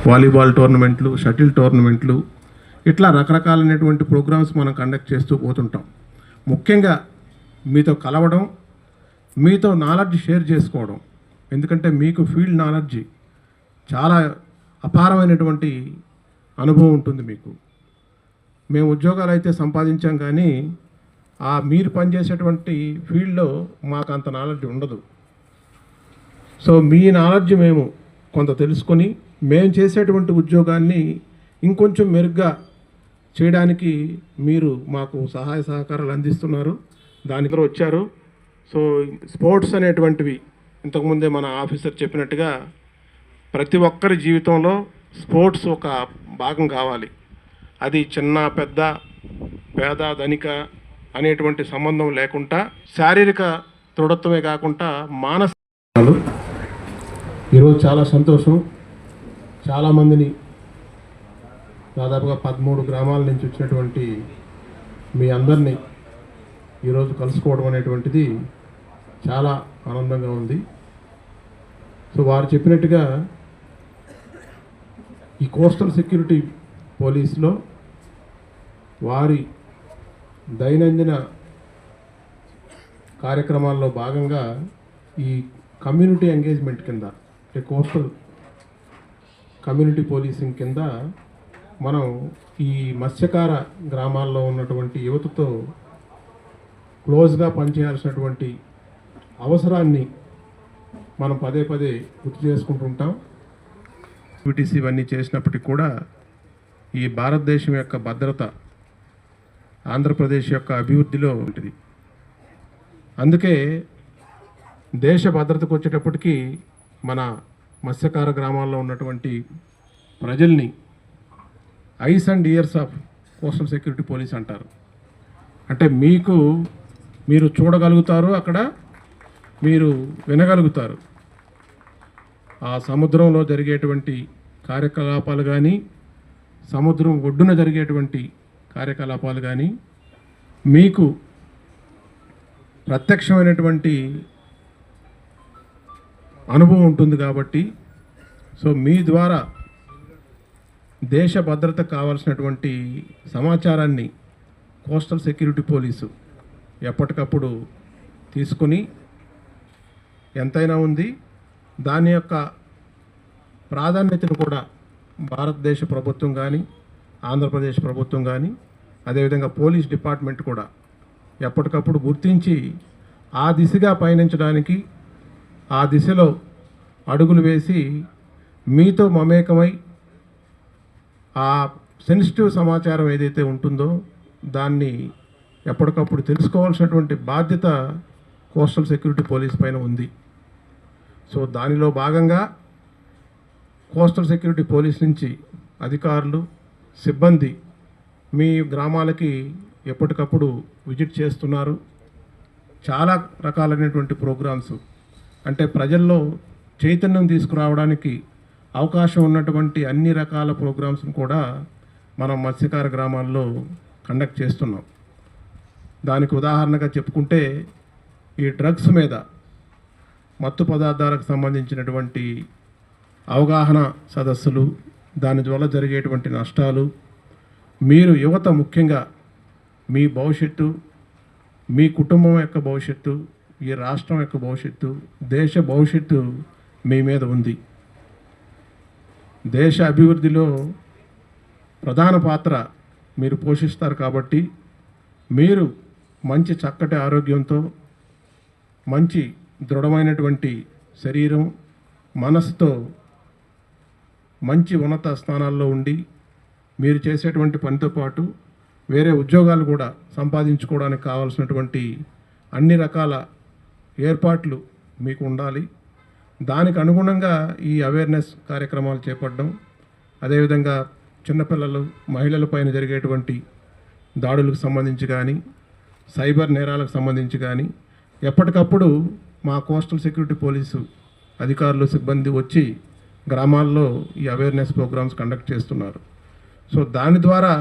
Volleyball టోర్నమెంట్లు, shuttle టోర్నమెంట్లు, ఇట్లా రకరకాలైనటువంటి ప్రోగ్రామ్స్ మనం కండక్ట్ చేస్తూ పోతుంటాం. ముఖ్యంగా మీతో కలవడం, మీతో నాలెడ్జ్ షేర్ చేసుకోవడం. ఎందుకంటే మీకు ఫీల్డ్ నాలెడ్జ్ చాలా అపారమైనటువంటి అనుభవం ఉంటుంది మీకు. మేము ఉద్యోగాలు అయితే సంపాదించాం, కానీ మీరు పనిచేసేటువంటి ఫీల్డ్లో మాకు అంత నాలెడ్జ్ ఉండదు. సో మీ నాలెడ్జ్ మేము కొంత తెలుసుకొని మేము చేసేటువంటి ఉద్యోగాన్ని ఇంకొంచెం మెరుగ్గా చేయడానికి మీరు మాకు సహాయ సహకారాలు అందిస్తున్నారు. దానికి వచ్చారు. సో స్పోర్ట్స్ అనేటువంటివి ఇంతకుముందే మన ఆఫీసర్ చెప్పినట్టుగా ప్రతి ఒక్కరి జీవితంలో స్పోర్ట్స్ ఒక భాగం కావాలి. అది చిన్న పెద్ద, పేద ధనిక అనేటువంటి సంబంధం లేకుండా శారీరక దృఢత్వమే కాకుండా మానసిక. ఈరోజు చాలా సంతోషం. చాలామందిని, దాదాపుగా 13 గ్రామాల నుంచి వచ్చినటువంటి మీ అందరినీ ఈరోజు కలుసుకోవడం అనేటువంటిది చాలా ఆనందంగా ఉంది. సో వారు చెప్పినట్టుగా ఈ కోస్టల్ సెక్యూరిటీ పోలీస్లో వారి దైనందిన కార్యక్రమాల్లో భాగంగా ఈ కమ్యూనిటీ ఎంగేజ్మెంట్ కింద, అంటే కోస్టల్ కమ్యూనిటీ పోలీసింగ్ కింద మనం ఈ మత్స్యకార గ్రామాల్లో ఉన్నటువంటి యువతతో క్లోజ్గా పనిచేయాల్సినటువంటి అవసరాన్ని మనం పదే పదే గుర్తు చేసుకుంటుంటాం. యాక్టివిటీస్ ఇవన్నీ చేసినప్పటికీ కూడా ఈ భారతదేశం యొక్క భద్రత, ఆంధ్రప్రదేశ్ యొక్క అభివృద్ధిలో ఉంటుంది. అందుకే దేశ భద్రతకు వచ్చేటప్పటికీ మన మత్స్యకార గ్రామాల్లో ఉన్నటువంటి ప్రజల్ని ice and years of coastal security police అంటారు. అంటే మీరు చూడగలుగుతారు, అక్కడ మీరు వినగలుగుతారు. ఆ సముద్రంలో జరిగేటువంటి కార్యకలాపాలు కానీ, సముద్రం ఒడ్డున జరిగేటువంటి కార్యకలాపాలు కానీ మీకు ప్రత్యక్షమైనటువంటి అనుభవం ఉంటుంది. కాబట్టి సో మీ ద్వారా దేశ భద్రతకు కావాల్సినటువంటి సమాచారాన్ని కోస్టల్ సెక్యూరిటీ పోలీసు ఎప్పటికప్పుడు తీసుకుని, ఎంతైనా ఉంది దాని యొక్క ప్రాధాన్యతను కూడా భారతదేశ ప్రభుత్వం కానీ, ఆంధ్రప్రదేశ్ ప్రభుత్వం కానీ, అదేవిధంగా పోలీస్ డిపార్ట్మెంట్ కూడా ఎప్పటికప్పుడు గుర్తించి ఆ దిశగా పయనించడానికి, ఆ దిశలో అడుగులు వేసి మీతో మమేకమై ఆ సెన్సిటివ్ సమాచారం ఏదైతే ఉంటుందో దాన్ని ఎప్పటికప్పుడు తెలుసుకోవాల్సినటువంటి బాధ్యత కోస్టల్ సెక్యూరిటీ పోలీస్ పైన ఉంది. సో దానిలో భాగంగా కోస్టల్ సెక్యూరిటీ పోలీస్ నుంచి అధికారులు, సిబ్బంది మీ గ్రామాలకి ఎప్పటికప్పుడు విజిట్ చేస్తున్నారు. చాలా రకాలైనటువంటి ప్రోగ్రామ్స్, అంటే ప్రజల్లో చైతన్యం తీసుకురావడానికి అవకాశం ఉన్నటువంటి అన్ని రకాల ప్రోగ్రామ్స్ని కూడా మనం మత్స్యకార గ్రామాల్లో కండక్ట్ చేస్తున్నాం. దానికి ఉదాహరణగా చెప్పుకుంటే ఈ డ్రగ్స్ మీద, మత్తు పదార్థాలకు సంబంధించినటువంటి అవగాహన సదస్సులు, దాని ద్వారా జరిగేటువంటి నష్టాలు, మీరు యువత ముఖ్యంగా మీ భవిష్యత్తు, మీ కుటుంబం యొక్క భవిష్యత్తు, ఈ రాష్ట్రం యొక్క భవిష్యత్తు, దేశ భవిష్యత్తు మీ మీద ఉంది. దేశ అభివృద్ధిలో ప్రధాన పాత్ర మీరు పోషిస్తారు. కాబట్టి మీరు మంచి చక్కటి ఆరోగ్యంతో, మంచి దృఢమైనటువంటి శరీరం, మనసుతో మంచి ఉన్నత స్థానాల్లో ఉండి మీరు చేసేటువంటి పనితో పాటు వేరే ఉద్యోగాలు కూడా సంపాదించుకోవడానికి కావాల్సినటువంటి అన్ని రకాల ఏర్పాట్లు మీకు ఉండాలి. దానికి అనుగుణంగా ఈ అవేర్నెస్ కార్యక్రమాలు చేపట్టడం, అదేవిధంగా చిన్నపిల్లలు, మహిళలపైన జరిగేటువంటి దాడులకు సంబంధించి కానీ, సైబర్ నేరాలకు సంబంధించి కానీ ఎప్పటికప్పుడు మా కోస్టల్ సెక్యూరిటీ పోలీసు అధికారులు, సిబ్బంది వచ్చి గ్రామాల్లో ఈ అవేర్నెస్ ప్రోగ్రామ్స్ కండక్ట్ చేస్తున్నారు. సో దాని ద్వారా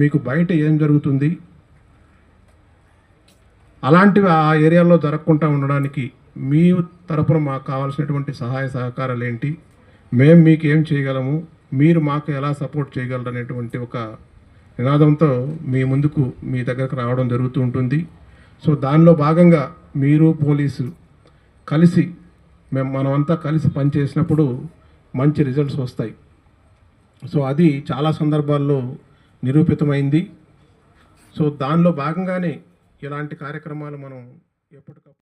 మీకు బయట ఏం జరుగుతుంది, అలాంటివి ఆ ఏరియాలో జరగకుండా ఉండడానికి మీ తరపున మాకు కావాల్సినటువంటి సహాయ సహకారాలు ఏంటి, మేము మీకు ఏం చేయగలము, మీరు మాకు ఎలా సపోర్ట్ చేయగలరు అనేటువంటి ఒక నినాదంతో మీ ముందుకు మీ దగ్గరకు రావడం జరుగుతూ ఉంటుంది. సో దానిలో భాగంగా మీరు పోలీసు కలిసి మనమంతా కలిసి పనిచేసినప్పుడు మంచి రిజల్ట్స్ వస్తాయి. సో అది చాలా సందర్భాల్లో నిరూపితమైంది. సో దానిలో భాగంగానే ఇలాంటి కార్యక్రమాలు మనం ఎప్పటికప్పుడు